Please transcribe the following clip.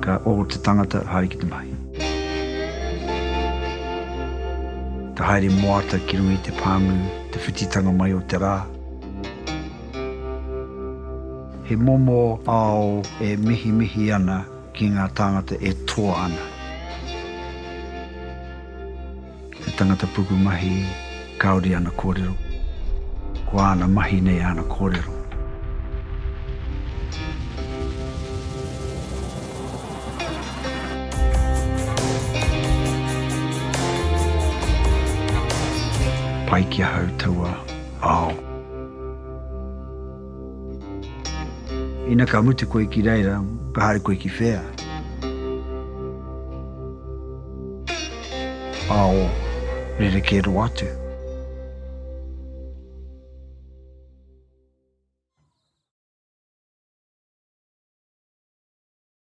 Ka o te tangata haere ki te mahi. Ka haere moata ki rungi te pāngu, te whititanga mai o te rā. He momo ao e mihi mihi ana ki ngā tangata e toa ana. He tangata puku mahi, kauri ana kōrero. Ko ana mahi nei ana kōrero. Pai ki a hau taua ao. Ina ka mute koe ki reira, ka haere koe ki whea. Ao, rere ke ro atu.